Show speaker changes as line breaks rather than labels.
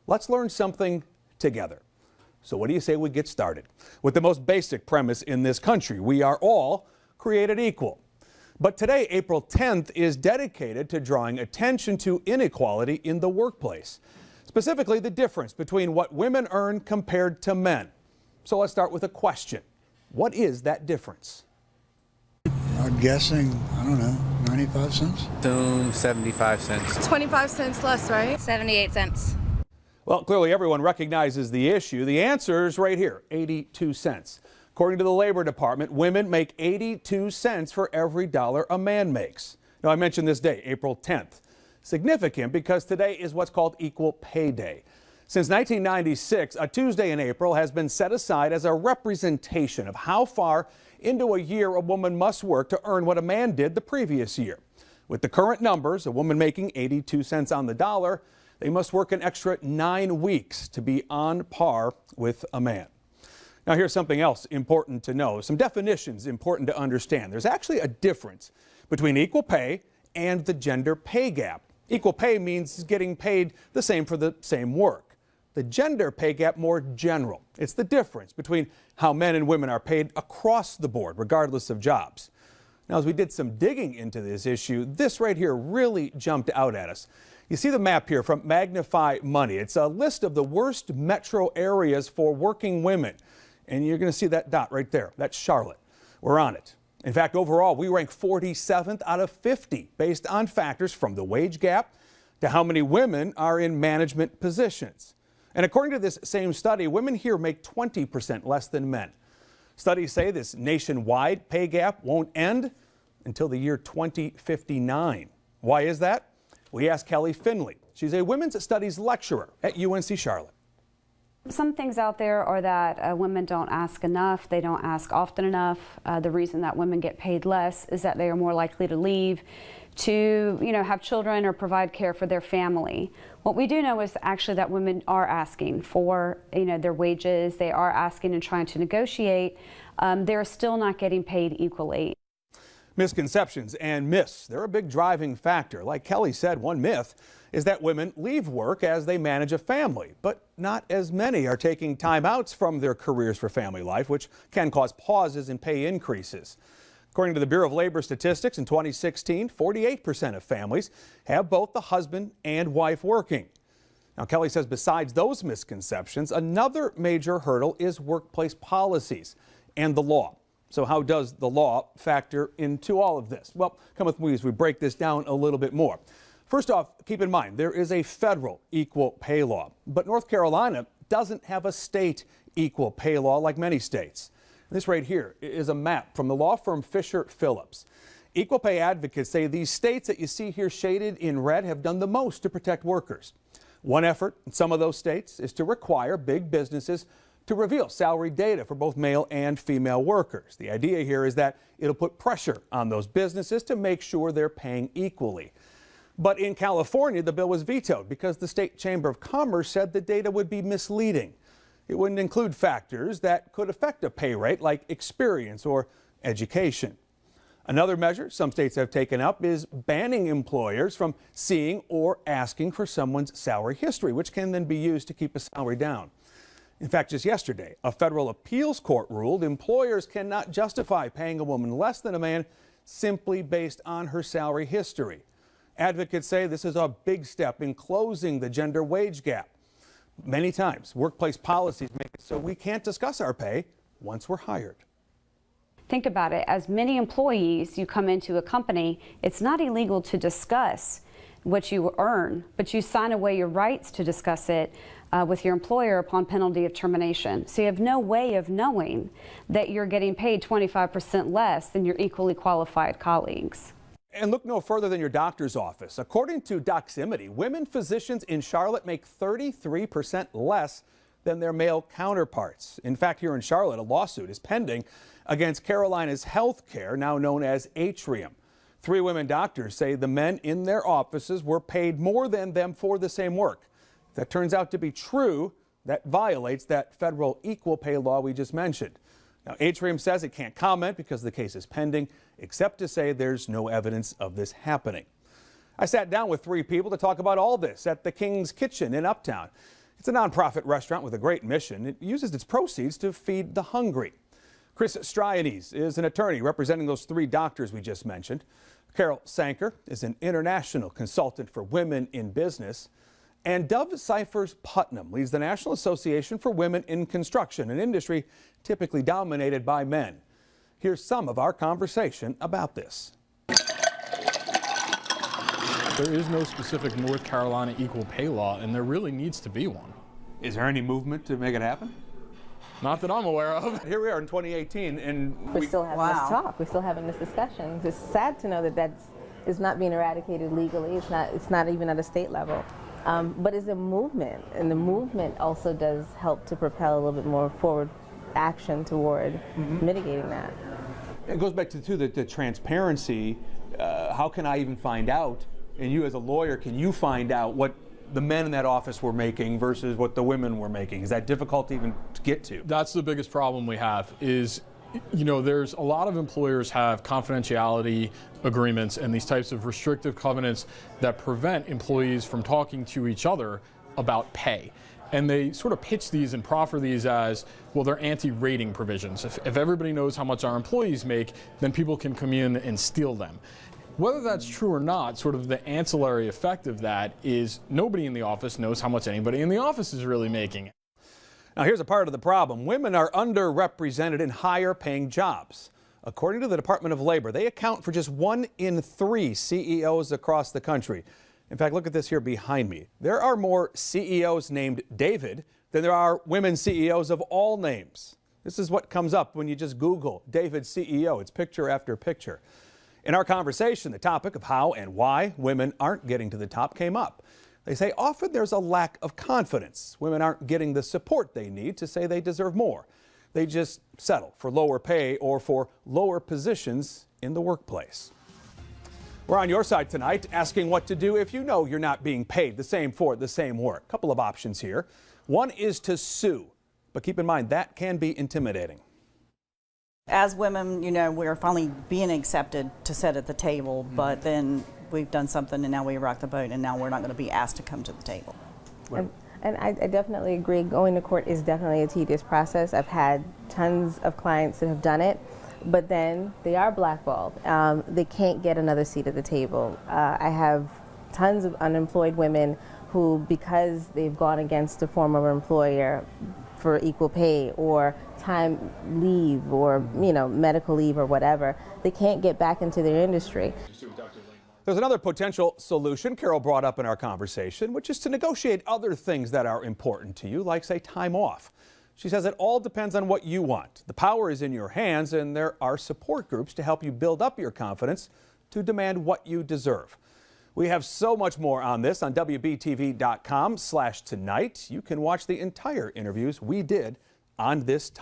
Let's learn something together. So what do you say we get started with the most basic premise in this country? We are all created equal. But today, April 10th, is dedicated to drawing attention to inequality in the workplace, specifically the difference between what women earn compared to men. So let's start with a question. What is that difference?
I'm guessing, I don't know, 95 cents?
75 cents.
25 cents less, right?
78 cents.
Well, clearly everyone recognizes the issue. The answer is right here, 82 cents. According to the Labor Department, women make 82 cents for every dollar a man makes. Now, I mentioned this day, April 10th. Significant because today is what's called Equal Pay Day. Since 1996, a Tuesday in April has been set aside as a representation of how far into a year a woman must work to earn what a man did the previous year. With the current numbers, a woman making 82 cents on the dollar, they must work an extra 9 weeks to be on par with a man. Now, here's something else important to know, some definitions important to understand. There's actually a difference between equal pay and the gender pay gap. Equal pay means getting paid the same for the same work. The gender pay gap more general. It's the difference between how men and women are paid across the board, regardless of jobs. Now, as we did some digging into this issue, this right here really jumped out at us. You see the map here from Magnify Money. It's a list of the worst metro areas for working women. And you're going to see that dot right there. That's Charlotte. We're on it. In fact, overall, we rank 47th out of 50 based on factors from the wage gap to how many women are in management positions. And according to this same study, women here make 20% less than men. Studies say this nationwide pay gap won't end until the year 2059. Why is that? We asked Kelly Finley. She's a women's studies lecturer at UNC Charlotte.
Some things out there are that women don't ask enough, they don't ask often enough. The reason that women get paid less is that they are more likely to leave to, have children or provide care for their family. What we do know is actually that women are asking for, their wages. They are asking and trying to negotiate. They're still not getting paid equally.
Misconceptions and myths, they're a big driving factor. Like Kelly said, one myth is that women leave work as they manage a family, but not as many are taking time outs from their careers for family life, which can cause pauses in pay increases. According to the Bureau of Labor Statistics, in 2016, 48% of families have both the husband and wife working. Now, Kelly says besides those misconceptions, another major hurdle is workplace policies and the law. So how does the law factor into all of this? Well, come with me as we break this down a little bit more. First off, keep in mind, there is a federal equal pay law, but North Carolina doesn't have a state equal pay law like many states. This right here is a map from the law firm Fisher Phillips. Equal pay advocates say these states that you see here shaded in red have done the most to protect workers. One effort in some of those states is to require big businesses to reveal salary data for both male and female workers. The idea here is that it'll put pressure on those businesses to make sure they're paying equally. But in California, the bill was vetoed because the state chamber of commerce said the data would be misleading. It wouldn't include factors that could affect a pay rate like experience or education. Another measure some states have taken up is banning employers from seeing or asking for someone's salary history, which can then be used to keep a salary down. In fact, just yesterday, a federal appeals court ruled employers cannot justify paying a woman less than a man simply based on her salary history. Advocates say this is a big step in closing the gender wage gap. Many times, workplace policies make it so we can't discuss our pay once we're hired.
Think about it. As many employees, you come into a company, it's not illegal to discuss what you earn, but you sign away your rights to discuss it with your employer upon penalty of termination. So you have no way of knowing that you're getting paid 25% less than your equally qualified colleagues.
And look no further than your doctor's office. According to Doximity, women physicians in Charlotte make 33% less than their male counterparts. In fact, here in Charlotte, a lawsuit is pending against Carolina's Health Care, now known as Atrium. 3 women doctors say the men in their offices were paid more than them for the same work. If that turns out to be true, that violates that federal equal pay law we just mentioned. Now, Atrium says it can't comment because the case is pending, except to say there's no evidence of this happening. I sat down with 3 people to talk about all this at the King's Kitchen in Uptown. It's a nonprofit restaurant with a great mission. It uses its proceeds to feed the hungry. Chris Striones is an attorney representing those 3 doctors we just mentioned. Carol Sankar is an international consultant for women in business. And Dove Cyphers Putnam leads the National Association for Women in Construction, an industry typically dominated by men. Here's some of our conversation about this.
There is no specific North Carolina equal pay law, and there really needs to be one.
Is there any movement to make it happen?
Not that I'm aware of.
Here we are in 2018, and
We're still having this talk. We're still having this discussion. It's sad to know that it's not being eradicated legally. It's not even at a state level. But it's a movement, and the movement also does help to propel a little bit more forward action toward mitigating that.
it goes back to the transparency. How can I even find out? And you as a lawyer, can you find out what the men in that office were making versus what the women were making? Is that difficult even to get to?
That's the biggest problem we have is, you know, there's a lot of employers have confidentiality agreements and these types of restrictive covenants that prevent employees from talking to each other about pay. And they sort of pitch these and proffer these as, well, they're anti-rating provisions. If everybody knows how much our employees make, then people can come in and steal them. Whether that's true or not, sort of the ancillary effect of that is nobody in the office knows how much anybody in the office is really making.
Now, here's a part of the problem. Women are underrepresented in higher paying jobs. According to the Department of Labor, they account for just 1 in 3 CEOs across the country. In fact, look at this here behind me. There are more CEOs named David than there are women CEOs of all names. This is what comes up when you just Google David CEO. It's picture after picture. In our conversation, the topic of how and why women aren't getting to the top came up. They say often there's a lack of confidence. Women aren't getting the support they need to say they deserve more. They just settle for lower pay or for lower positions in the workplace. We're on your side tonight, asking what to do if you know you're not being paid the same for the same work. Couple of options here. One is to sue, but keep in mind that can be intimidating.
As women, you know, we're finally being accepted to sit at the table, but then we've done something and now we rock the boat and now we're not going to be asked to come to the table.
And I definitely agree. Going to court is definitely a tedious process. I've had tons of clients that have done it, but then they are blackballed. They can't get another seat at the table. I have tons of unemployed women who, because they've gone against a former employer for equal pay or time leave or, you know, medical leave or whatever, they can't get back into their industry.
There's another potential solution Carol brought up in our conversation, which is to negotiate other things that are important to you, like, say, time off. She says it all depends on what you want. The power is in your hands, and there are support groups to help you build up your confidence to demand what you deserve. We have so much more on this on WBTV.com/tonight. You can watch the entire interviews we did on this topic.